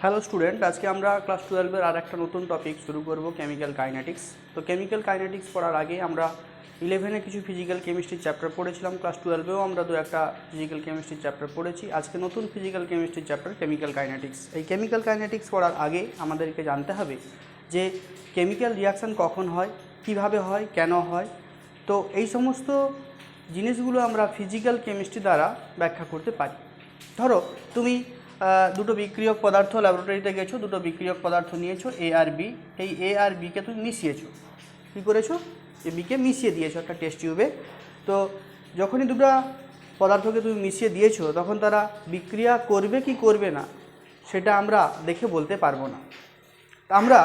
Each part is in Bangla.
হ্যালো স্টুডেন্ট, আজকে আমরা ক্লাস 12-এর আর একটা নতুন টপিক শুরু করব, কেমিক্যাল কাইনেটিক্স। তো কেমিক্যাল কাইনেটিক্স পড়ার আগে আমরা 11-এ কিছু ফিজিক্যাল কেমিস্ট্রির চ্যাপ্টার পড়েছিলাম, ক্লাস 12-এও আমরা দু একটা ফিজিক্যাল কেমিস্ট্রির চ্যাপ্টার পড়েছি। আজকে নতুন ফিজিক্যাল কেমিস্ট্রির চ্যাপ্টার কেমিক্যাল কাইনেটিক্স। এই কেমিক্যাল কাইনেটিক্স পড়ার আগে আমাদেরকে জানতে হবে যে কেমিক্যাল রিয়াকশান কখন হয়, কিভাবে হয়, কেন হয়। তো এই সমস্ত জিনিসগুলো আমরা ফিজিক্যাল কেমিস্ট্রি দ্বারা ব্যাখ্যা করতে পারি। ধরো তুমি দুটো বিক্রিয়ক পদার্থ ল্যাবরেটরিতে গেছো, দুটো বিক্রিয়ক পদার্থ নিয়েছো এ আর বি। এই এ আর বিকে তুমি মিশিয়েছো। কী করেছো? এ বিকে মিশিয়ে দিয়েছো একটা টেস্ট টিউবে। তো যখনই দুটো পদার্থকে তুমি মিশিয়ে দিয়েছো তখন তারা বিক্রিয়া করবে কি করবে না সেটা আমরা দেখে বলতে পারবো না। আমরা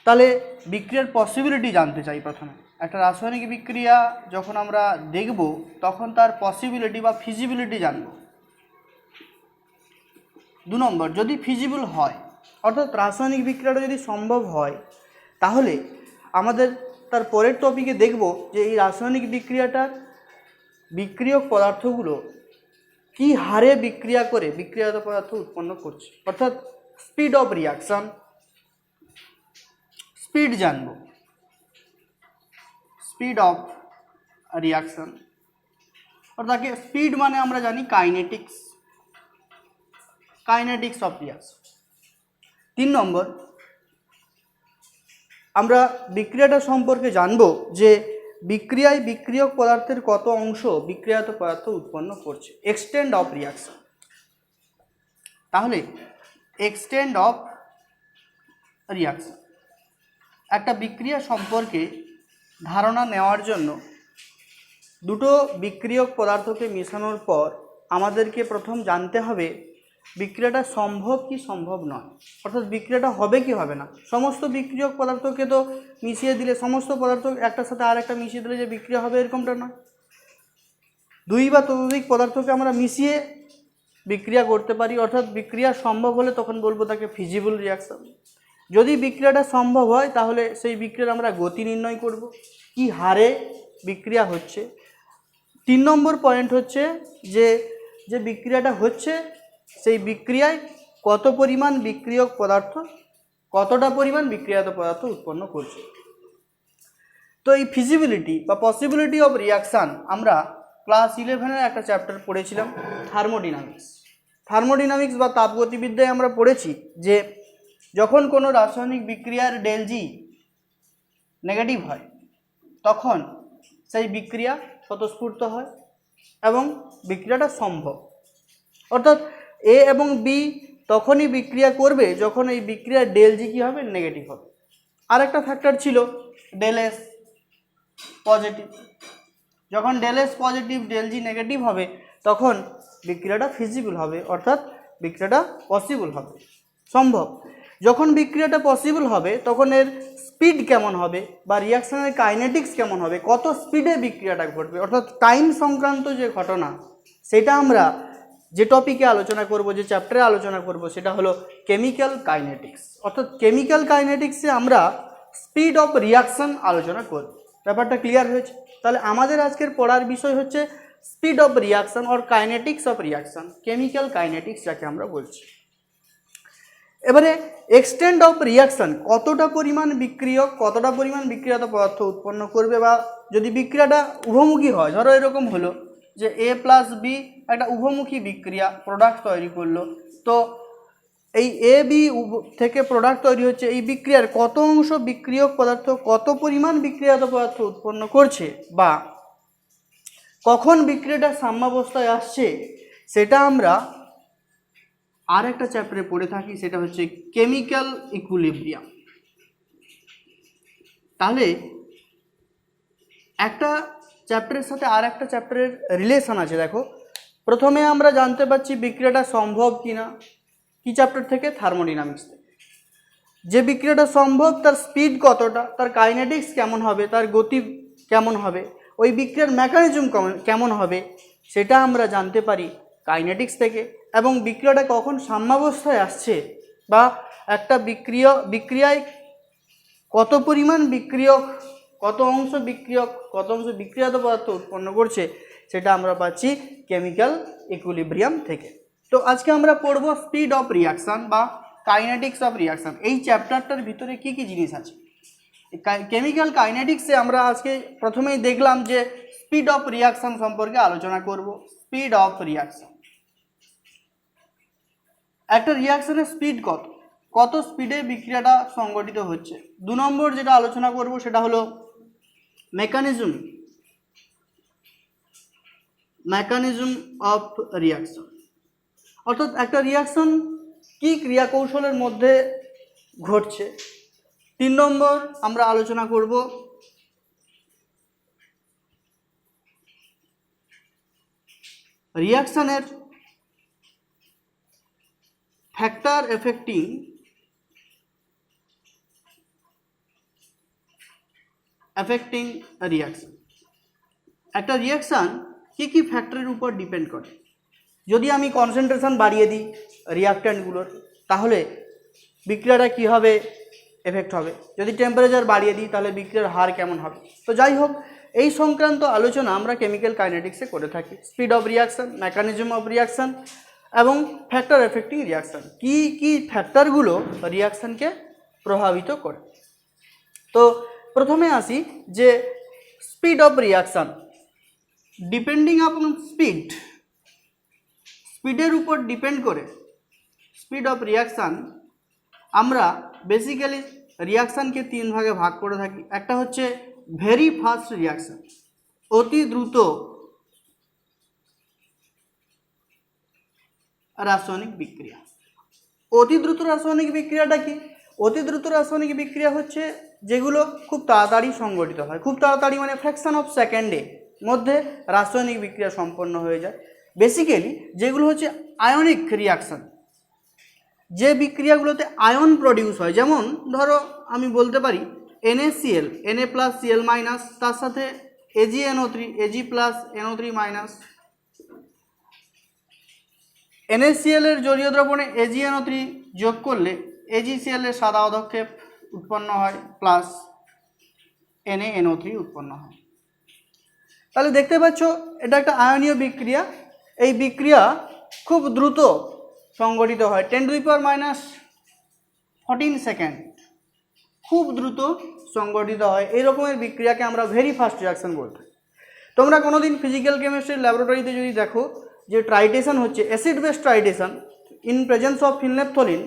তাহলে বিক্রিয়ার পসিবিলিটি জানতে চাই। প্রথমে একটা রাসায়নিক বিক্রিয়া যখন আমরা দেখব তখন তার পসিবিলিটি বা ফিজিবিলিটি জানব। 2 নম্বর, যদি ফিজিবল হয় অর্থাৎ রাসায়নিক বিক্রিয়াটা যদি সম্ভব হয় তাহলে আমাদের তার পরের টপিকে দেখব যে এই রাসায়নিক বিক্রিয়াটার বিক্রিয়ক পদার্থগুলো কি হারে বিক্রিয়া করে বিক্রিয়াজাত পদার্থ উৎপন্ন করছে, অর্থাৎ স্পিড অফ রিয়াকশান, স্পিড জানব, স্পিড অফ রিয়াকশান। অর্থাৎ স্পিড মানে আমরা জানি কাইনেটিক্স, কাইনেটিক্স অফ রিয়াকশন। 3 নম্বর, আমরা বিক্রিয়াটা সম্পর্কে জানব যে বিক্রিয়ায় বিক্রিয়ক পদার্থের কত অংশ বিক্রিয়াজাত পদার্থ উৎপন্ন করছে, এক্সটেন্ড অফ রিয়াকশন। তাহলে এক্সটেন্ড অফ রিয়াকশন একটা বিক্রিয়া সম্পর্কে ধারণা নেওয়ার জন্য দুটো বিক্রিয়ক পদার্থকে মেশানোর পর আমাদেরকে প্রথম জানতে হবে বিক্রিয়াটা সম্ভব কি সম্ভব নয়, অর্থাৎ বিক্রিয়াটা হবে কি হবে না। সমস্ত বিক্রিয়ক পদার্থকে তো মিশিয়ে দিলে, সমস্ত পদার্থ একটার সাথে আর একটা মিশিয়ে দিলে যে বিক্রিয়া হবে এরকমটা নয়। 2 বা ততোধিক পদার্থকে আমরা মিশিয়ে বিক্রিয়া করতে পারি, অর্থাৎ বিক্রিয়া সম্ভব হলে তখন বলবো তাকে ফিজিবল রিয়াকশন। যদি বিক্রিয়াটা সম্ভব হয় তাহলে সেই বিক্রিয়ার আমরা গতি নির্ণয় করব, কি হারে বিক্রিয়া হচ্ছে। 3 নম্বর পয়েন্ট হচ্ছে যে যে বিক্রিয়াটা হচ্ছে সেই বিক্রিয়ায় কত পরিমাণ বিক্রিয়ক পদার্থ, কতটা পরিমাণ বিক্রিয়াজাত পদার্থ উৎপন্ন করছে। তো এই ফিজিবিলিটি বা পসিবিলিটি অফ রিয়াকশান আমরা ক্লাস 11-এর একটা চ্যাপ্টার পড়েছিলাম, থার্মোডিনামিক্স। থার্মোডিনামিক্স বা তাপগতিবিদ্যায় আমরা পড়েছি যে যখন কোনো রাসায়নিক বিক্রিয়ার ΔG নেগেটিভ হয় তখন সেই বিক্রিয়া স্বতঃস্ফূর্ত হয় এবং বিক্রিয়াটা সম্ভব। অর্থাৎ এ এবং বি তখনই বিক্রিয়া করবে যখন এই বিক্রিয়ার ΔG কী হবে, নেগেটিভ হবে। আরেকটা ফ্যাক্টর ছিল ΔS পজিটিভ। যখন ΔS পজিটিভ ΔG নেগেটিভ হবে তখন বিক্রিয়াটা ফিজিবল হবে, অর্থাৎ বিক্রিয়াটা পসিবল হবে, সম্ভব। যখন বিক্রিয়াটা পসিবল হবে তখন এর স্পিড কেমন হবে বা রিয়াকশনের কাইনেটিক্স কেমন হবে, কত স্পিডে বিক্রিয়াটা ঘটবে, অর্থাৎ টাইম সংক্রান্ত যে ঘটনা সেটা আমরা যে টপিকে আলোচনা করব, যে চ্যাপ্টারে আলোচনা করব সেটা হলো কেমিক্যাল কাইনেটিক্স। অর্থাৎ কেমিক্যাল কাইনেটিক্সে আমরা স্পিড অফ রিয়াকশন আলোচনা করব। ব্যাপারটা ক্লিয়ার হয়েছে? তাহলে আমাদের আজকের পড়ার বিষয় হচ্ছে speed of reaction or kinetics of reaction, chemical kinetics যাকে আমরা বলছি। এবারে এক্সটেন্ড অফ রিয়াকশন, কতটা পরিমাণ বিক্রিয়ক কতটা পরিমাণ বিক্রিয়াজাত পদার্থ উৎপন্ন করবে, বা যদি বিক্রিয়াটা উভমুখী হয়, ধরো এরকম হলো যে A প্লাস বি একটা উভমুখী বিক্রিয়া প্রোডাক্ট তৈরি করলো, তো এই এ বি থেকে প্রোডাক্ট তৈরি হচ্ছে, এই বিক্রিয়ার কত অংশ বিক্রিয়ক পদার্থ কত পরিমাণ বিক্রিয়াজাত পদার্থ উৎপন্ন করছে বা কখন বিক্রিয়াটা সাম্যাবস্থায় আসছে সেটা আমরা আর একটা চ্যাপ্টারে পড়ে থাকি, সেটা হচ্ছে কেমিক্যাল ইকুইলিব্রিয়াম। তাহলে একটা চ্যাপ্টারের সাথে আর একটা চ্যাপ্টারের রিলেশন আছে। দেখো, প্রথমে আমরা জানতে পারছি বিক্রিয়াটা সম্ভব কিনা, কি চ্যাপ্টার থেকে? থার্মোডিনামিক্স থেকে। যে বিক্রিয়াটা সম্ভব তার স্পিড কতটা, তার কাইনেটিক্স কেমন হবে, তার গতি কেমন হবে, ওই বিক্রিয়ার মেকানিজম কেমন হবে সেটা আমরা জানতে পারি কাইনেটিক্স থেকে। এবং বিক্রিয়াটা কখন সাম্যাবস্থায় আসছে বা একটা বিক্রিয়ায় কত পরিমাণ বিক্রিয়ক, কত অংশ বিক্রিয়ক, কত অংশ বিক্রিয়াজাত পদার্থ উৎপন্ন করছে সেটা আমরা পাচ্ছি কেমিক্যাল ইকুইলিব্রিয়াম থেকে। তো আজকে আমরা পড়ব স্পিড অফ রিয়াকশান বা কাইনেটিক্স অফ রিয়াকশান। এই চ্যাপ্টারটার ভিতরে কি কি জিনিস আছে? কেমিক্যাল কাইনেটিক্সে আমরা আজকে প্রথমেই দেখলাম যে স্পিড অফ রিয়াকশান সম্পর্কে আলোচনা করব। স্পিড অফ রিয়াকশান, একটা রিয়াকশানের স্পিড কত, কত স্পিডে বিক্রিয়াটা সংগঠিত হচ্ছে। 2 নম্বর যেটা আলোচনা করব সেটা হলো মেকানিজম অফ রিয়াকশন, অর্থাৎ একটা রিয়াকশন কি ক্রিয়া কৌশলের মধ্যে ঘটছে। 3 নম্বর আমরা আলোচনা করব রিয়াকশনের ফ্যাক্টর এফেক্টিং রিয়াকশন। একটা রিয়াকশান কি কি ফ্যাক্টরের উপর ডিপেন্ড করে। যদি আমি কনসেন্ট্রেশন বাড়িয়ে দিই রিয়াক্ট্যান্টগুলোর, তাহলে বিক্রিয়াটা কীভাবে এফেক্ট হবে। যদি টেম্পারেচার বাড়িয়ে দিই তাহলে বিক্রিয়ার হার কেমন হবে। তো যাই হোক, এই সংক্রান্ত আলোচনা আমরা কেমিক্যাল কাইনেটিক্সে করে থাকি। Speed of reaction, mechanism of reaction এবং ফ্যাক্টর এফেক্টিং রিয়াকশান, কি কি ফ্যাক্টরগুলো রিয়াকশানকে প্রভাবিত করে। তো প্রথমে আসি যে স্পিড অফ রিয়াকশান। ডিপেন্ডিং আপন স্পিডের উপর ডিপেন্ড করে স্পিড অফ রিয়াকশান আমরা বেসিক্যালি রিয়াকশানকে 3 ভাগে ভাগ করে থাকি। একটা হচ্ছে ভেরি ফাস্ট রিয়াকশান, অতি দ্রুত রাসায়নিক বিক্রিয়া। অতি দ্রুত রাসায়নিক বিক্রিয়াটা কি? অতি দ্রুত রাসায়নিক বিক্রিয়া হচ্ছে যেগুলো খুব তাড়াতাড়ি সংগঠিত হয়, খুব তাড়াতাড়ি মানে ফ্র্যাকশন অফ সেকেন্ডে মধ্যে রাসায়নিক বিক্রিয়া সম্পন্ন হয়ে যায়। বেসিক্যালি যেগুলো হচ্ছে আয়নিক রিয়াকশান, যে বিক্রিয়াগুলোতে আয়ন প্রডিউস হয়, যেমন ধরো আমি বলতে পারি NaCl, Na+Cl-, তার সাথে AgNO3, Ag+NO3-। NaCl এর জলীয় দ্রবণে AgNO3 যোগ করলে AgCl এর সাদা অধক্ষেপ উৎপন্ন হয় প্লাস NaNO3 উৎপন্ন হয়। তাহলে দেখতে পাচ্ছ এটা একটা আয়নীয় বিক্রিয়া। এই বিক্রিয়া খুব দ্রুত সংগঠিত হয়, 10⁻⁻14 সেকেন্ড, খুব দ্রুত সংগঠিত হয়। এই রকমের বিক্রিয়াকে আমরা ভেরি ফাস্ট রিয়াকশন বলতে। তোমরা কোনোদিন ফিজিক্যাল কেমিস্ট্রির ল্যাবরেটরিতে যদি দেখো যে ট্রাইটেশন হচ্ছে, acid base titration in presence of phenolphthalein,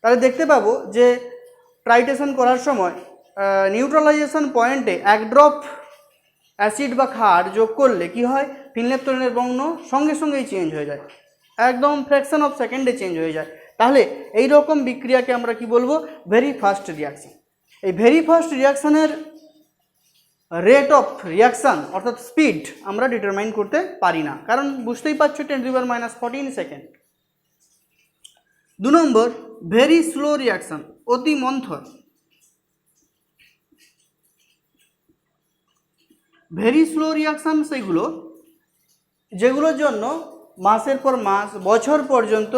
তাহলে দেখতে পাবো যে ট্রাইটেশন করার সময় নিউট্রালাইজেশন পয়েন্টে 1 ড্রপ অ্যাসিড বা ক্ষার যোগ করলে কি হয়, ফিনলেপথলিনের বর্ণ সঙ্গে সঙ্গেই চেঞ্জ হয়ে যায়, একদম ফ্র্যাকশন অফ সেকেন্ডে চেঞ্জ হয়ে যায়। তাহলে এই রকম বিক্রিয়াকে আমরা কি বলবো, ভেরি ফাস্ট রিয়াকশান। এই ভেরি ফাস্ট রিয়াকশানের রেট অফ রিয়াকশান অর্থাৎ স্পিড আমরা ডিটারমাইন করতে পারি না, কারণ বুঝতেই পারছো 10⁻⁻14 সেকেন্ড। 2 নম্বর ভেরি স্লো রিয়াকশান, অতি মন্থর। ভেরি স্লো রিয়াকশান সেগুলো যেগুলোর জন্য মাসের পর মাস, বছর পর্যন্ত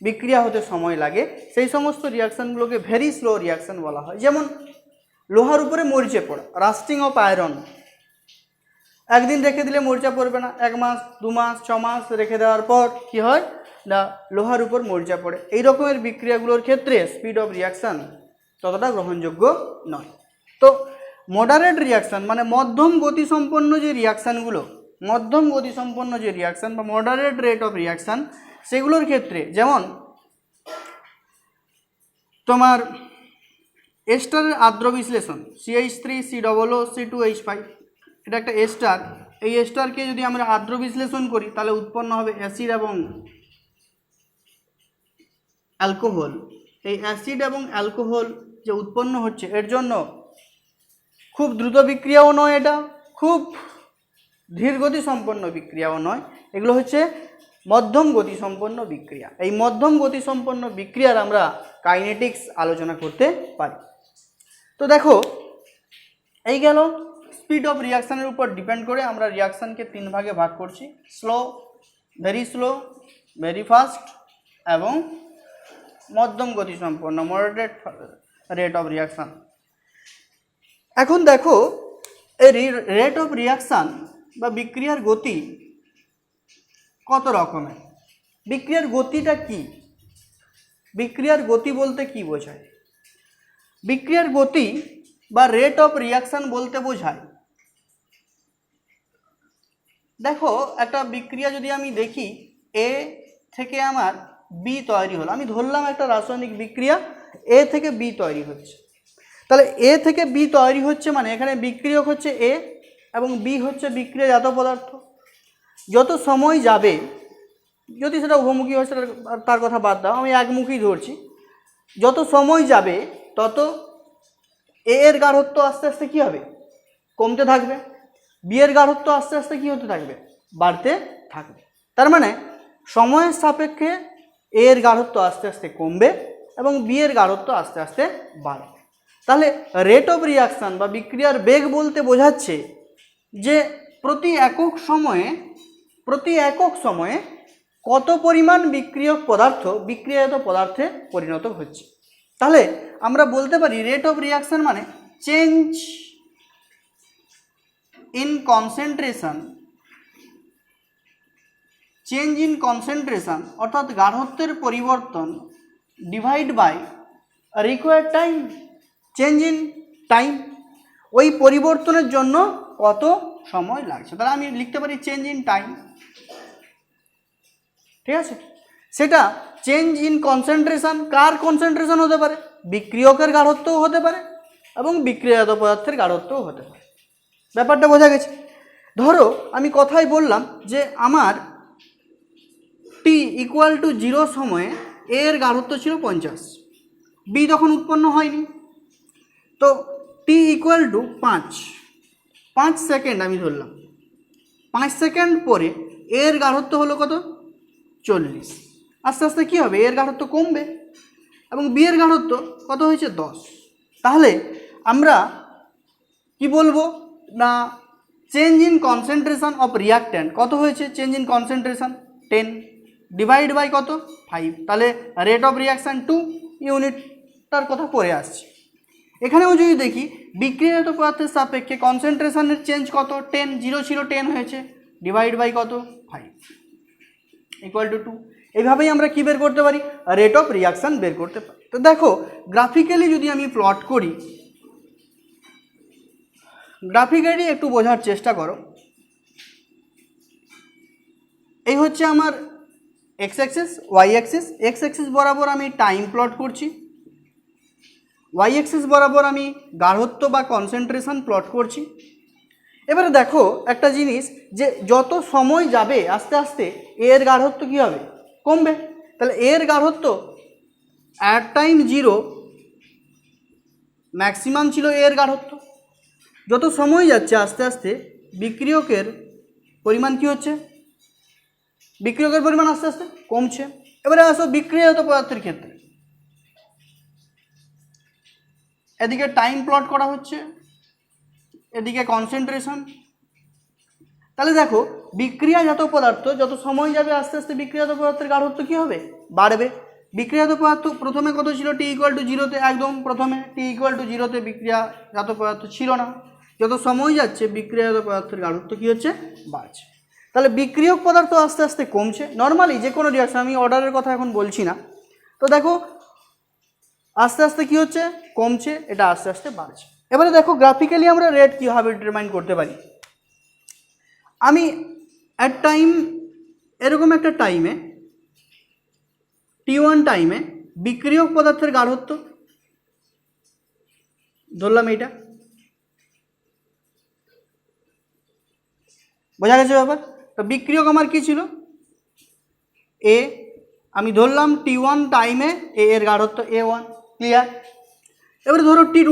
বিক্রিয়া হতে সময় লাগে, সেই সমস্ত রিয়াকশানগুলোকে ভেরি স্লো রিয়াকশান বলা হয়। যেমন লোহার উপরে মরিচে পড়া, রাস্টিং অফ আয়রন। একদিন রেখে দিলে মরিচা পড়বে না, 1 মাস 2 মাস 6 মাস রেখে দেওয়ার পর কি হয় না, লোহার উপর মরিচা পড়ে। এই রকমের বিক্রিয়াগুলোর ক্ষেত্রে স্পিড অফ রিয়াকশান ততটা গ্রহণযোগ্য নয়। তো মডারেট রিয়াকশান মানে মধ্যম গতিসম্পন্ন যে রিয়াকশানগুলো, মধ্যম গতিসম্পন্ন যে রিয়াকশান বা মডারেট রেট অফ রিয়াকশান, সেগুলোর ক্ষেত্রে যেমন তোমার এস্টারের আর্দ্র বিশ্লেষণ CH3COO C2H5, এটা একটা এস্টার। এই এস্টারকে যদি আমরা আর্দ্র বিশ্লেষণ করি তাহলে উৎপন্ন হবে অ্যাসিড এবং অ্যালকোহল। এই অ্যাসিড এবং অ্যালকোহল যে উৎপন্ন হচ্ছে এর জন্য খুব দ্রুত বিক্রিয়াও নয়, এটা খুব ধীর গতিসম্পন্ন বিক্রিয়াও নয়, এগুলো হচ্ছে মধ্যম গতিসম্পন্ন বিক্রিয়া। এই মধ্যম গতিসম্পন্ন বিক্রিয়ার আমরা কাইনেটিক্স আলোচনা করতে পারি। তো দেখো এই গেল স্পিড অফ রিয়াকশানের উপর ডিপেন্ড করে আমরা রিয়াকশানকে 3 ভাগে ভাগ করছি, স্লো, ভেরি ফাস্ট এবং মধ্যম গতিসম্পন্ন, মডারেট রেট অফ রিয়াকশান। এখন দেখো এই রেট অফ রিয়াকশান বা বিক্রিয়ার গতি কত রকমের। বিক্রিয়ার গতিটা কি? বিক্রিয়ার গতি বলতে কি বোঝায়? বিক্রিয়ার গতি বা রেট অফ রিয়াকশন বলতে বোঝায়, দেখো একটা বিক্রিয়া যদি আমি দেখি, এ থেকে আমার বি তৈরি হলো, আমি ধরলাম একটা রাসায়নিক বিক্রিয়া এ থেকে বি তৈরি হচ্ছে, তাহলে এ থেকে বি তৈরি হচ্ছে মানে এখানে বিক্রিয়ক হচ্ছে এ এবং বি হচ্ছে বিক্রিয়াজাত পদার্থ। যত সময় যাবে, যদি সেটা উভমুখী হয় সেটা তার কথা বাদ দাও, আমি একমুখী ধরছি, যত সময় যাবে তত এ এর গাঢ়ত্ব আস্তে আস্তে কী হবে? কমতে থাকবে। বি এর গাঢ়ত্ব আস্তে আস্তে কী হতে থাকবে? বাড়তে থাকবে। তার মানে সময়ের সাপেক্ষে এ এর গাঢ়ত্ব আস্তে আস্তে কমবে এবং বি এর গাঢ়ত্ব আস্তে আস্তে বাড়বে। তাহলে রেট অফ রিয়াকশান বা বিক্রিয়ার বেগ বলতে বোঝাচ্ছে যে প্রতি একক সময়ে কত পরিমাণ বিক্রিয়ক পদার্থ বিক্রিয়াজাত পদার্থে পরিণত হচ্ছে। তাহলে আমরা বলতে পারি রেট অফ রিয়াকশন মানে চেঞ্জ ইন কনসেন্ট্রেশন অর্থাৎ গাঢ়ত্বের পরিবর্তন divide by required time, change in time, ওই পরিবর্তনের জন্য কত সময় লাগছে। তাহলে আমি লিখতে পারি চেঞ্জ ইন টাইম, ঠিক আছে। সেটা change in concentration, car concentration হতে পারে? বিক্রিয়কের গাঢ়ত্বও হতে পারে এবং বিক্রিয়াজাত পদার্থের গাঢ়ত্বও হতে পারে। ব্যাপারটা বোঝা গেছে? ধরো আমি কথাই বললাম যে আমার টি ইকুয়াল টু 0 সময়ে এ এর গাঢ়ত্ব ছিল 50, বি তখন উৎপন্ন হয়নি, তো টি ইকুয়াল টু 5 সেকেন্ড আমি ধরলাম, 5 সেকেন্ড পরে এর গাঢ়ত্ব হলো কত? 40। আস্তে আস্তে কী হবে? এর গাঢ়ত্ব কমবে এবং বি এর গাঢ়ত্ব কত হয়েছে? 10। তাহলে আমরা কি বলবো না, change in concentration of reactant কত হয়েছে? Change in concentration 10 divide by কত? 5, তাহলে রেট অফ রিয়াকশান 2 ইউনিটটার কথা পড়ে আসছে। এখানেও যদি দেখি বিক্রিয়াজাত পদার্থের সাপেক্ষে কনসেন্ট্রেশনের চেঞ্জ কত? 10, 0 ছিল 10 হয়েছে, ডিভাইড বাই কত? 5 ইকুয়াল টু 2। এইভাবেই আমরা কী বের করতে পারি? রেট অফ রিয়াকশান বের করতে পারি। তো দেখো গ্রাফিক্যালি যদি আমি প্লট করি, গ্রাফিক্যালি একটু বোঝার চেষ্টা করো। এই হচ্ছে আমার X axis, Y axis. X axis বরাবর আমি টাইম প্লট করছি, ওয়াই অ্যাক্সিস বরাবর আমি গাঢ়ত্ব বা কনসেন্ট্রেশন প্লট করছি। এবারে দেখো একটা জিনিস, যে যত সময় যাবে আস্তে আস্তে এর গাঢ়ত্ব কী হবে? কমবে। তাহলে এর গাঢ়ত্ব অ্যাট টাইম 0 ম্যাক্সিমাম ছিল এর গাঢ়ত্ব, যত সময় যাচ্ছে আস্তে আস্তে বিক্রিয়কের পরিমাণ কী হচ্ছে? বিক্রিয়কের পরিমাণ আস্তে আস্তে কমছে। এবারে আসো বিক্রিয়াজাত পদার্থের ক্ষেত্রে, এদিকে টাইম প্লট করা হচ্ছে, এদিকে কনসেন্ট্রেশন। তাহলে দেখো বিক্রিয়াজাত পদার্থ যত সময় যাবে আস্তে আস্তে বিক্রিয়াজাত পদার্থের গাঢ়ত্ব কী হবে? বাড়বে। বিক্রিয়াজাত পদার্থ প্রথমে কত ছিল? টি ইকুয়াল টু 0-তে, একদম প্রথমে টি ইকুয়াল টু 0-তে বিক্রিয়াজাত পদার্থ ছিল না। যত সময় যাচ্ছে বিক্রিয়াজাত পদার্থের গাঢ়ত্ব কী হচ্ছে? বাড়ছে। তাহলে বিক্রিয়ক পদার্থ আস্তে আস্তে কমছে। নর্মালি যে কোনো রিয়াকশন, আমি অর্ডারের কথা এখন বলছি না, তো দেখো আস্তে আস্তে কী হচ্ছে? কমছে, এটা আস্তে আস্তে বাড়ছে। এবারে দেখো গ্রাফিক্যালি আমরা রেট কীভাবে ডিটারমাইন করতে পারি। আমি অ্যাট টাইম এরকম একটা টাইমে T1 টাইমে বিক্রিয়ক পদার্থের গাঢ়ত্ব ধরলাম, এইটা বোঝা গেছে ব্যাপার? তো বিক্রিয়ক আমার কী ছিল? এ। আমি ধরলাম T1 টাইমে এ এর গাঢ়ত্ব A1, ক্লিয়ার। এবারে ধরো T2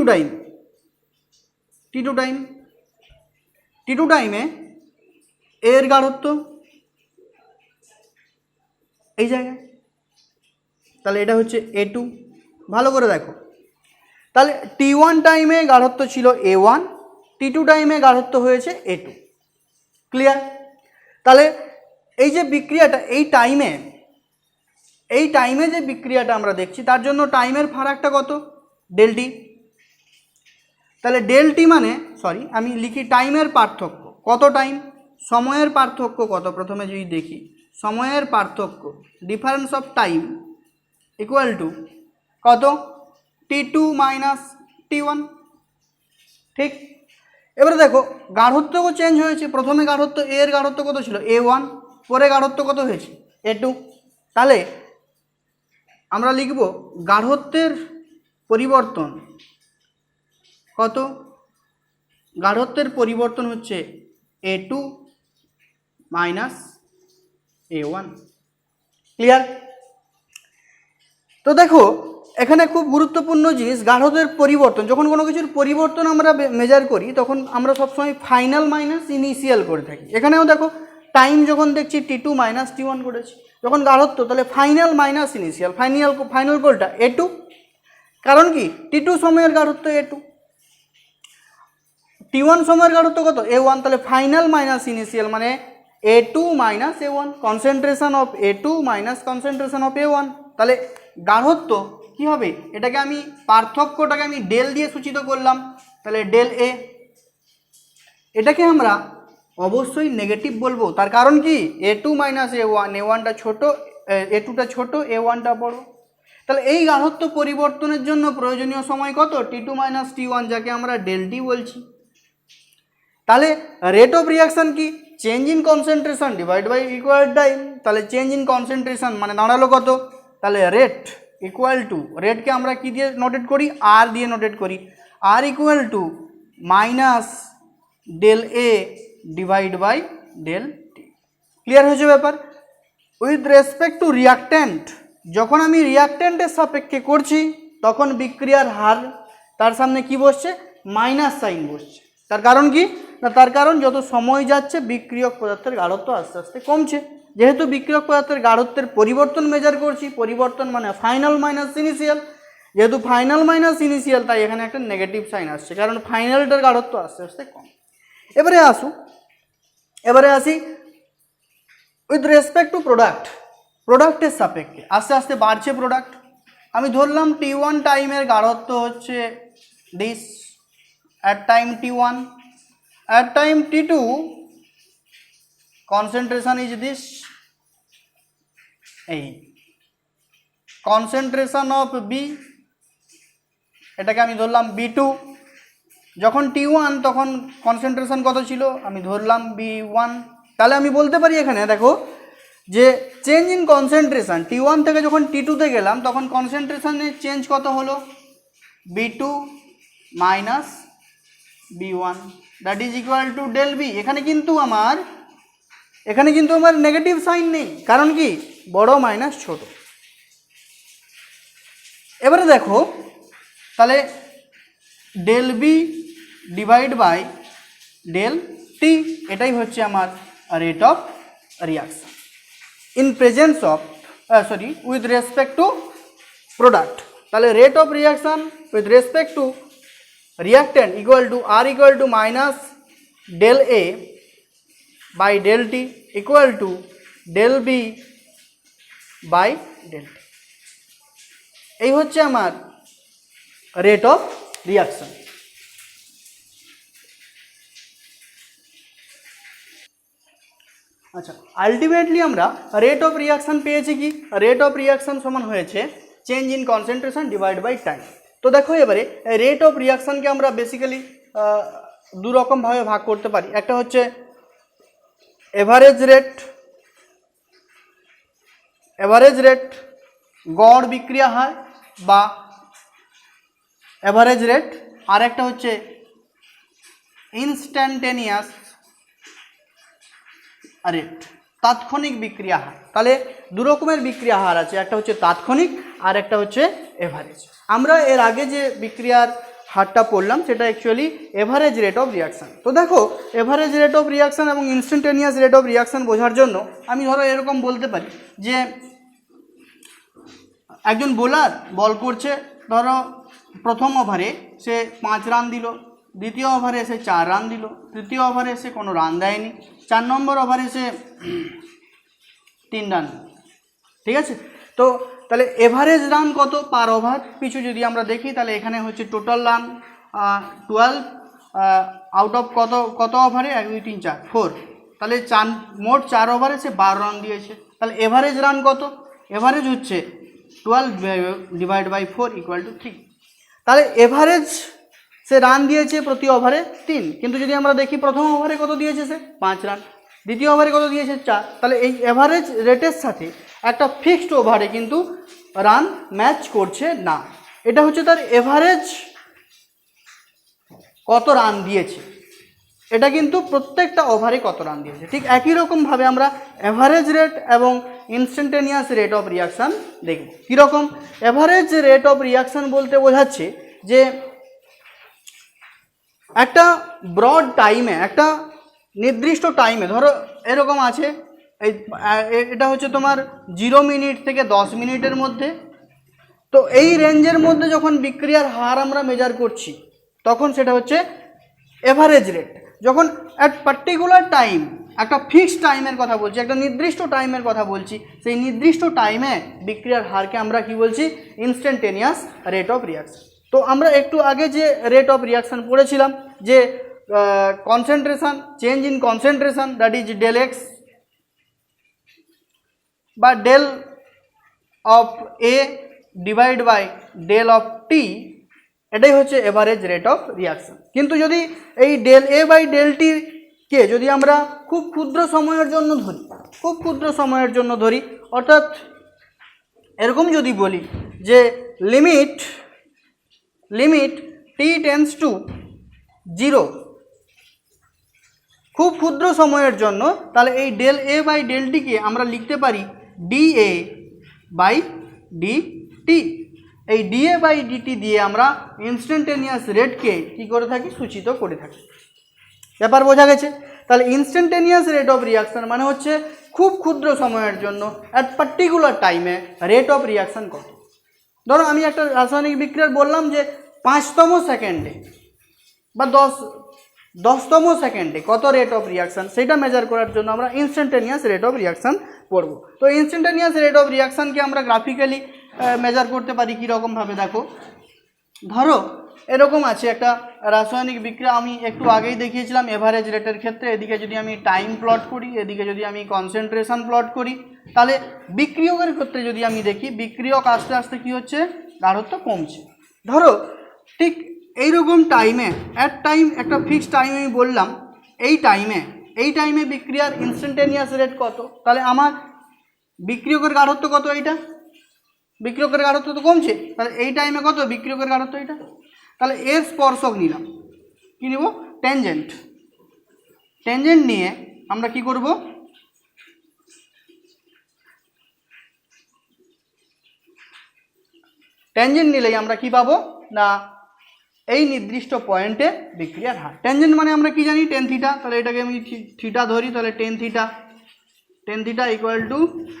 টাইমে এর গাঢ়ত্ব এই জায়গায়, তাহলে এটা হচ্ছে A2। ভালো করে দেখো, তাহলে T1 টাইমে গাঢ়ত্ব ছিল A1, T2 টাইমে গাঢ়ত্ব হয়েছে A2, ক্লিয়ার। তাহলে এই যে বিক্রিয়াটা এই টাইমে যে বিক্রিয়াটা আমরা দেখছি তার জন্য টাইমের ফারাকটা কত? ডেল-টি। তাহলে ডেল-টি মানে, সরি আমি লিখি টাইমের পার্থক্য, কত টাইম? সময়ের পার্থক্য কত? প্রথমে যদি দেখি সময়ের পার্থক্য, difference of time equal to কত, T2 মাইনাস T1। ঠিক, এবারে দেখো গাঢ়ত্বও চেঞ্জ হয়েছে। প্রথমে গাঢ়ত্ব এ এর গাঢ়ত্ব কত ছিল, A1, পরে গাঢ়ত্ব কত হয়েছে, A2। তাহলে আমরা লিখব গাঢ়ত্বের পরিবর্তন কত, গাঢ়ত্বের পরিবর্তন হচ্ছে A2 মাইনাস A1। ক্লিয়ার? তো দেখো এখানে খুব গুরুত্বপূর্ণ জিনিস, গাঢ়ত্বের পরিবর্তন, যখন কোনো কিছুর পরিবর্তন আমরা মেজার করি তখন আমরা সবসময় ফাইনাল মাইনাস ইনিশিয়াল করে থাকি। এখানেও দেখো টাইম যখন দেখছি T2 মাইনাস T1 করেছি, যখন গাঢ়ত্ব তাহলে ফাইনাল মাইনাস ইনিশিয়াল, ফাইনাল কোনটা, A2। কারণ কি, T2 সময়ের গাঢ়ত্ব A2, T1 সময়ের গাঢ়ত্ব কত, A1, তাহলে ফাইনাল মাইনাস ইনিশিয়াল মানে A2 minus A1, concentration of A2 minus concentration of A1। তাহলে গাঢ়ত্ব কি হবে, এটাকে আমি পার্থক্যটাকে আমি ডেল দিয়ে সূচিত করলাম, তাহলে ডেল এ। এটাকে আমরা অবশ্যই নেগেটিভ বলবো, তার কারণ কি, A2 মাইনাস A1, A1টা ছোটো, A2টা ছোটো, A1টা বড়। তাহলে এই গাঢ়ত্ব পরিবর্তনের জন্য প্রয়োজনীয় সময় কত, T2 মাইনাস T1, যাকে আমরা ডেল টি বলছি। তাহলে রেট অফ রিয়াকশান কি, change in concentration divide by required time. তাহলে চেঞ্জ ইন কনসেন্ট্রেশন মানে দাঁড়ালো কত, তাহলে রেট ইকুয়াল টু, রেটকে আমরা কি দিয়ে নোটেট করি, আর দিয়ে নোটেট করি, R equal to minus del A divide by del T. Clear হয়েছে ব্যাপার? উইথ রেসপেক্ট টু রিয়াক্ট্যান্ট, যখন আমি রিয়াক্ট্যান্টের সাপেক্ষে করছি তখন বিক্রিয়ার হার, তার সামনে কি বসছে, মাইনাস সাইন বসছে। তার কারণ কি না, তার কারণ যত সময় যাচ্ছে বিক্রিয়ক পদার্থের গাঢ়ত্ব আস্তে আস্তে কমছে। যেহেতু বিক্রিয়ক পদার্থের গাঢ়ত্বের পরিবর্তন মেজার করছি, পরিবর্তন মানে ফাইনাল মাইনাস ইনিশিয়াল, যেহেতু ফাইনাল মাইনাস ইনিশিয়াল তাই এখানে একটা নেগেটিভ সাইন আসছে, কারণ ফাইনালটার গাঢ়ত্ব আস্তে আস্তে কম। এবারে আসি উইথ রেসপেক্ট টু প্রোডাক্ট, প্রোডাক্টের সাপেক্ষে আস্তে আস্তে বাড়ছে প্রোডাক্ট। আমি ধরলাম T1 টাইমের গাঢ়ত্ব হচ্ছে this, at time T1, at time T2 concentration is this, এই concentration of B, এটাকে আমি ধরলাম B2। যখন T1 তখন কনসেন্ট্রেশন কত ছিল, আমি ধরলাম B1। তাহলে আমি বলতে পারি এখানে দেখো যে চেঞ্জ ইন কনসেন্ট্রেশন, T1 থেকে যখন T2তে গেলাম তখন কনসেন্ট্রেশনের চেঞ্জ কত হলো, B2 minus B1, that is equal to del B. এখানে কিন্তু আমার নেগেটিভ সাইন নেই, কারণ কি, বড় মাইনাস ছোট। এবারে দেখো তাহলে del B divide by del T, এটাই হচ্ছে আমার rate of reaction in presence of with respect to product. তাহলে rate of reaction with respect to reactant equal to R equal to minus del A by del T equal to del B by del T। এই হচ্ছে আমার রেট অফ রিয়াকশন। আচ্ছা, আলটিমেটলি আমরা রেট অফ রিয়াকশন পেয়েছি কি, রেট অফ রিয়াকশন সমান হয়েছে change in concentration divide by time. তো দেখো এবারে রেট অফ রিয়াকশানকে আমরা বেসিক্যালি দু রকমভাবে ভাগ করতে পারি। একটা হচ্ছে এভারেজ রেট গড় বিক্রিয়া হার বা এভারেজ রেট, আর একটা হচ্ছে ইনস্ট্যান্টেনিয়াস রেট, তাৎক্ষণিক বিক্রিয়া হার। তাহলে দু রকমের বিক্রিয়া হার আছে, একটা হচ্ছে তাৎক্ষণিক আর একটা হচ্ছে এভারেজ। আমরা এর আগে যে বিক্রিয়ার হারটা পড়লাম সেটা actually average rate of reaction. তো দেখো এভারেজ রেট অফ রিয়াকশান এবং ইনস্ট্যান্টেনিয়াস রেট অফ রিয়াকশান বোঝার জন্য আমি ধরো এরকম বলতে পারি যে একজন বোলার বল করছে, ধরো প্রথম ওভারে সে 5 রান দিল, দ্বিতীয় ওভারে সে 4 রান দিল, তৃতীয় ওভারে সে কোনো রান দেয়নি, 4 নম্বর ওভারে সে 3 রান। ঠিক আছে, তো তাহলে এভারেজ রান কত পার ওভার পিছু যদি আমরা দেখি, তাহলে এখানে হচ্ছে টোটাল রান 12 আউট অফ কত ওভারে, 1 2 3 4 4, তাহলে মোট 4 ওভারে সে 12 রান দিয়েছে। তাহলে এভারেজ রান কত? এভারেজ হচ্ছে 12 ডিভাইড বাই 4 ইকুয়াল টু 3। তাহলে এভারেজ সে রান দিয়েছে প্রতি ওভারে 3, কিন্তু যদি আমরা দেখি প্রথম ওভারে কত দিয়েছে সে 5 রান, দ্বিতীয় ওভারে কত দিয়েছে 4। তাহলে এই এভারেজ রেটের সাথে একটা ফিক্সড ওভারে কিন্তু রান ম্যাচ করছে না। এটা হচ্ছে তার এভারেজ কত রান দিয়েছে, এটা কিন্তু প্রত্যেকটা ওভারে কত রান দিয়েছে। ঠিক একই রকমভাবে আমরা এভারেজ রেট এবং ইনস্ট্যান্টেনিয়াস রেট অফ রিয়াকশান দেখব। কীরকম? এভারেজ রেট অফ রিয়াকশান বলতে বোঝাচ্ছে যে একটা ব্রড টাইমে, একটা নির্দিষ্ট টাইমে, ধরো এরকম আছে, এটা হচ্ছে তোমার 0 মিনিট থেকে 10 মিনিটের মধ্যে। তো এই রেঞ্জের মধ্যে যখন বিক্রিয়ার হার আমরা মেজার করছি তখন সেটা হচ্ছে এভারেজ রেট। যখন অ্যাট পার্টিকুলার টাইম, একটা ফিক্সড টাইমের কথা বলছি, একটা নির্দিষ্ট টাইমের কথা বলছি, সেই নির্দিষ্ট টাইমে বিক্রিয়ার হারকে আমরা কি বলছি? Instantaneous rate of reaction. তো আমরা একটু আগে যে রেট অফ রিয়াকশন পড়েছিলাম যে concentration, change in concentration, that is del X বা del of A divide by del of T, এটাই হচ্ছে এভারেজ রেট অফ রিয়াকশন। কিন্তু যদি এই ডেল এ বাই ডেল টিকে যদি আমরা খুব ক্ষুদ্র সময়ের জন্য ধরি, খুব ক্ষুদ্র সময়ের জন্য ধরি, অর্থাৎ এরকম যদি বলি যে লিমিট টি টেন্স টু 0, খুব ক্ষুদ্র সময়ের জন্য, তাহলে এই ডেল এ বাই ডেল টিকে আমরা লিখতে পারি D A by D T. এই ডিএ বাই ডিটি দিয়ে আমরা ইনস্ট্যান্টেনিয়াস রেটকে কী করে থাকি? সূচিত করে থাকি। ব্যাপার বোঝা গেছে? তাহলে ইনস্ট্যান্টেনিয়াস রেট অফ রিয়াকশান মানে হচ্ছে খুব ক্ষুদ্র সময়ের জন্য অ্যাট পার্টিকুলার টাইমে রেট অফ রিয়াকশান কত। ধরো আমি একটা রাসায়নিক বিক্রিয়ার বললাম যে 5তম সেকেন্ডে বা 10তম সেকেন্ডে কত রেট অফ রিয়াকশান, সেটা মেজার করার জন্য আমরা ইনস্ট্যান্টেনিয়াস রেট অফ রিয়াকশান পড়ব। তো ইনস্ট্যান্টেনিয়াস রেট অফ রিয়াকশানকে আমরা গ্রাফিক্যালি মেজার করতে পারি কীরকমভাবে? দেখো, ধরো এরকম আছে একটা রাসায়নিক বিক্রিয়া, আমি একটু আগেই দেখিয়েছিলাম এভারেজ রেটের ক্ষেত্রে। এদিকে যদি আমি টাইম প্লট করি, এদিকে যদি আমি কনসেন্ট্রেশন প্লট করি, তাহলে বিক্রিয়কের ক্ষেত্রে যদি আমি দেখি, বিক্রিয়ক আস্তে আস্তে কী হচ্ছে? গাঢ়ত্ব কমছে। ধরো ঠিক এইরকম টাইমে, অ্যাট টাইম একটা ফিক্সড টাইম আমি বললাম, এই টাইমে বিক্রিয়ার ইনস্ট্যান্টেনিয়াস রেট কত? তাহলে আমার বিক্রিয়কের গাঢ়ত্ব কত? এইটা বিক্রিয়কের গাঢ়ত্ব তো কমছে, তাহলে এই টাইমে কত বিক্রিয়কের গাঢ়ত্ব? এটা। তাহলে এর স্পর্শক নিলাম, কি নিব? ট্যানজেন্ট। ট্যানজেন্ট নিয়ে আমরা কি করব? ট্যানজেন্ট নিলেই আমরা কি পাবো না এই নির্দিষ্ট পয়েন্টে বিক্রিয়ার হার। ট্যানজেন্ট মানে আমরা কি জানি? Tan theta. তাহলে এটাকে আমি থিটা ধরি, তাহলে টেন থিটা ইকুয়াল টু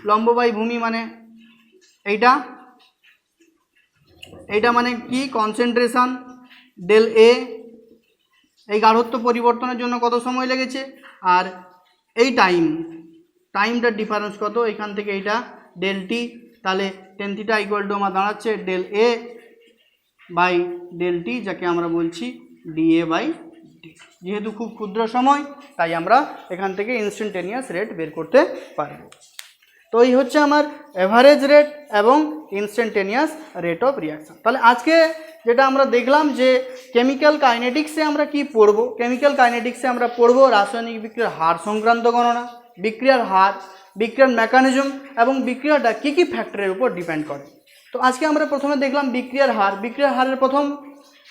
লম্ব বাই ভূমি, মানে এইটা মানে কি? কনসেন্ট্রেশন ডেল এ। এই গাঢ়ত্ব পরিবর্তনের জন্য কত সময় লেগেছে, আর এই টাইমটার ডিফারেন্স কত এখান থেকে, এইটা ডেল টি। তাহলে টেন থিটা ইকুয়াল টু আমার দাঁড়াচ্ছে del A by del T, যাকে আমরা বলছি ডিএ বাই ডি। যেহেতু খুব ক্ষুদ্র সময়, তাই আমরা এখান থেকে ইনস্ট্যান্টেনিয়াস রেট বের করতে পারব। তো এই হচ্ছে আমার এভারেজ রেট এবং ইনস্ট্যান্টেনিয়াস রেট অফ রিয়াকশান। তাহলে আজকে যেটা আমরা দেখলাম যে কেমিক্যাল কাইনেটিক্সে আমরা কি পড়ব? কেমিক্যাল কাইনেটিক্সে আমরা পড়ব রাসায়নিক বিক্রিয়ার হার সংক্রান্ত গণনা, বিক্রিয়ার হার, বিক্রিয়ার মেকানিজম এবং বিক্রিয়াটা কী কী ফ্যাক্টরের উপর ডিপেন্ড করে। তো আজকে আমরা প্রথমে দেখলাম বিক্রিয়ার হার। বিক্রিয়ার হারের প্রথম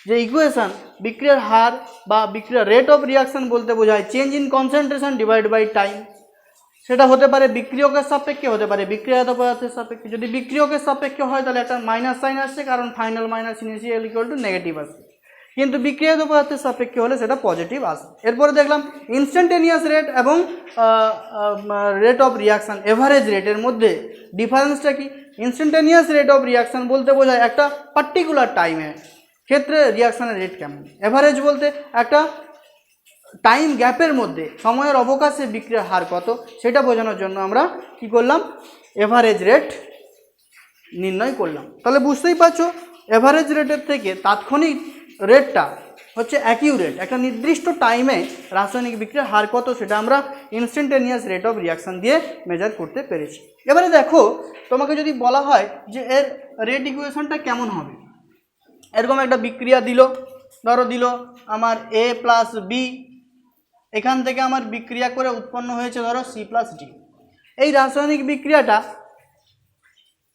যে ইকুয়েশন, বিক্রিয়ার হার বা বিক্রিয়ার রেট অফ রিয়াকশান বলতে বোঝায় change in concentration divide by time. সেটা হতে পারে বিক্রিয়কের সাপেক্ষে, হতে পারে বিক্রিয়াত পদার্থের সাপেক্ষে। যদি বিক্রিয়কের সাপেক্ষে হয় তাহলে একটা মাইনাস সাইন আসছে, কারণ final minus initial equal to negative আসছে। কিন্তু বিক্রিয়াত পদার্থের সাপেক্ষে হলে সেটা পজিটিভ আসবে। এরপরে দেখলাম ইনস্ট্যান্টেনিয়াস রেট এবং রেট অফ রিয়াকশান, এভারেজ রেটের মধ্যে ডিফারেন্সটা কি? ইনস্ট্যান্টেনিয়াস রেট অফ রিয়াকশান বলতে বোঝায় একটা পার্টিকুলার টাইমের ক্ষেত্রে রিয়াকশানের রেট কেমন। এভারেজ বলতে একটা টাইম গ্যাপের মধ্যে, সময়ের অবকাশে বিক্রিয়ার হার কত, সেটা বোঝানোর জন্য আমরা কি করলাম? এভারেজ রেট নির্ণয় করলাম। তাহলে বুঝতেই পারছো এভারেজ রেটের থেকে তাৎক্ষণিক রেটটা হচ্ছে অ্যাকিউরেট, একটা নির্দিষ্ট টাইমে রাসায়নিক বিক্রিয়ার হার কত সেটা আমরা ইনস্ট্যান্টেনিয়াস রেট অফ রিয়াকশান দিয়ে মেজার করতে পেরেছি। এবারে দেখো, তোমাকে যদি বলা হয় যে এর রেট ইকুয়েশনটা কেমন হবে, এরকম একটা বিক্রিয়া দিল, ধরো দিল আমার A প্লাস বি, এখান থেকে আমার বিক্রিয়া করে উৎপন্ন হয়েছে ধরো C প্লাস ডি। এই রাসায়নিক বিক্রিয়াটা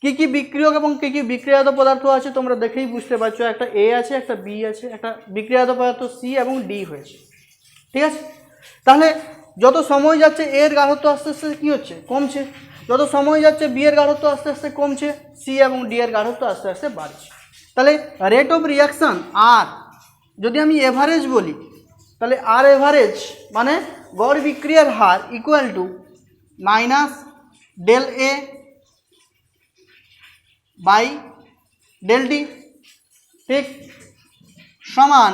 কী কী বিক্রিয়ক এবং কী কী বিক্রিয়াজাত পদার্থ আছে তোমরা দেখেই বুঝতে পারছো। একটা A আছে, একটা B আছে, একটা বিক্রিয়াজাত পদার্থ C এবং D হয়েছে, ঠিক আছে। তাহলে যত সময় যাচ্ছে A এর গাঢ়ত্ব আস্তে আস্তে কী হচ্ছে, কমছে, যত সময় যাচ্ছে B এর গাঢ়ত্ব আস্তে আস্তে কমছে, C এবং D এর গাঢ়ত্ব আস্তে আস্তে বাড়ছে। তাহলে রেট অফ রিয়াকশান আর যদি আমি এভারেজ বলি, তাহলে আর এভারেজ মানে গড় বিক্রিয়ার হার equal to minus del A by del D, ঠিক, সমান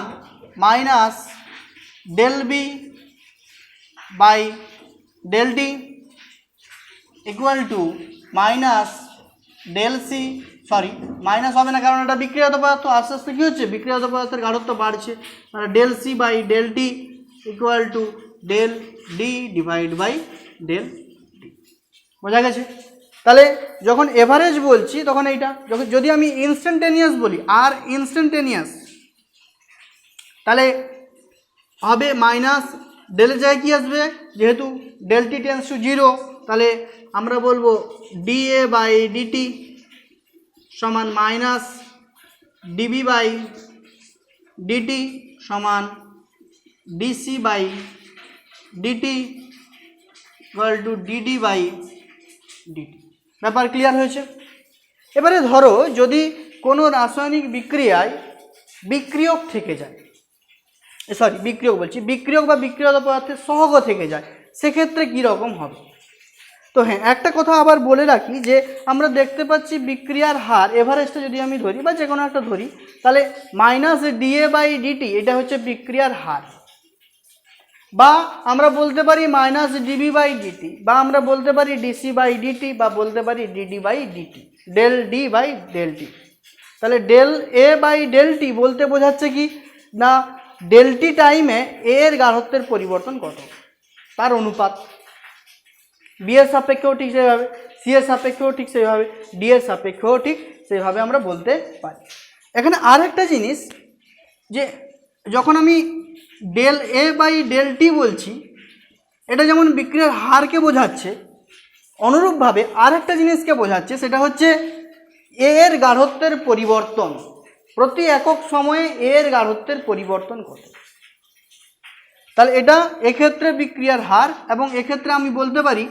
minus del B by del D equal to minus del C, sorry minus হবে না কারণ এটা বিক্রিয়াজাত পদার্থ, আস্তে আস্তে কী হচ্ছে বিক্রিয়াজাত পদার্থের গাঢ়ত্ব বাড়ছে, মানে del C by del T equal to del D divide by del D. বোঝা গেছে? তাহলে যখন এভারেজ বলছি তখন এইটা, যখন যদি আমি ইনস্ট্যান্টেনিয়াস বলি আর ইনস্ট্যান্টেনিয়াস, তাহলে হবে মাইনাস ডেলের জায়গায় কী আসবে, যেহেতু del T tends to zero, তাহলে আমরা বলবো ডিএ বাই ডিটি সমান মাইনাস ডিবি বাই ডিটি সমান DC by DT equal to DD by DT. ব্যাপার ক্লিয়ার হয়েছে? এবারে ধরো যদি কোনো রাসায়নিক বিক্রিয়ায় বিক্রিয়ক থেকে যায়, সরি বিক্রিয়ক বলছি, বিক্রিয়ক বা বিক্রিয়াজাত পদার্থের সহগ থেকে যায়, সেক্ষেত্রে কী রকম হবে? তো হ্যাঁ, একটা কথা আবার বলে রাখি যে আমরা দেখতে পাচ্ছি বিক্রিয়ার হার এভারেজটা যদি আমি ধরি বা যে কোনো একটা ধরি, তাহলে মাইনাস ডিএ বাই ডিটি এটা হচ্ছে বিক্রিয়ার হার, বা আমরা বলতে পারি মাইনাস ডিবি বাই ডিটি, বা আমরা বলতে পারি ডিসি বাই ডিটি, বা বলতে পারি D D by D T, del D by del T. তাহলে del A by del T বলতে বোঝাচ্ছে কি না, ডেল টি টাইমে এ এর গাঢ়ত্বের পরিবর্তন কত তার অনুপাত। বি এর সাপেক্ষেও ঠিক সেইভাবে, সি এর সাপেক্ষেও ঠিক সেইভাবে, ডি এর সাপেক্ষেও ঠিক সেইভাবে আমরা বলতে পারি। এখানে আর একটা জিনিস, যে যখন আমি del A by del T বলছি, এটা যেমন বিক্রিয়ার হারকে বোঝাচ্ছে, অনুরূপভাবে আর একটা জিনিসকে বোঝাচ্ছে, সেটা হচ্ছে এ এর গাঢ়ত্বের পরিবর্তন, প্রতি একক সময়ে এ এর গাঢ়ত্বের পরিবর্তন কত। তাহলে এটা এক্ষেত্রে বিক্রিয়ার হার, এবং এক্ষেত্রে আমি বলতে পারি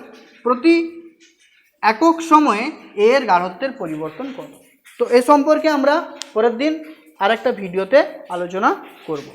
প্রতি একক সময়ে এ এর গাঢ়ত্বের পরিবর্তন কত। তো এ সম্পর্কে আমরা পরের দিন আর একটা ভিডিওতে আলোচনা করব।